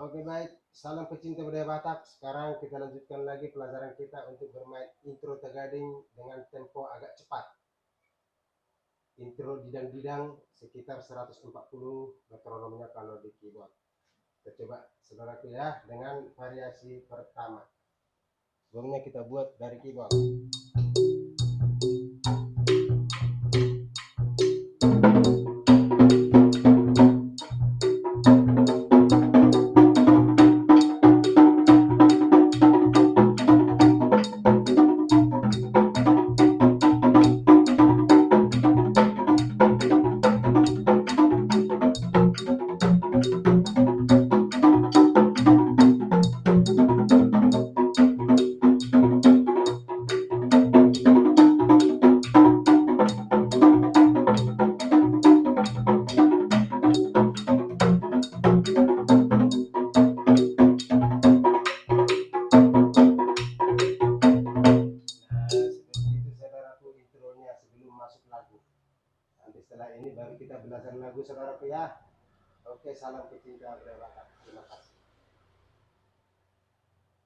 Oke baik, salam pecinta budaya Batak. Sekarang kita lanjutkan lagi pelajaran kita untuk bermain intro Tagading dengan tempo agak cepat. Intro didang-didang sekitar 140 metronomnya kalau di keyboard. Kita coba saudaraku ya dengan variasi pertama. Sebelumnya kita buat dari keyboard. Sebelum masuk lagu. Nanti setelah ini baru kita belajar lagu saudaraku ya. Oke, salam pecinta budaya Batak. Terima kasih.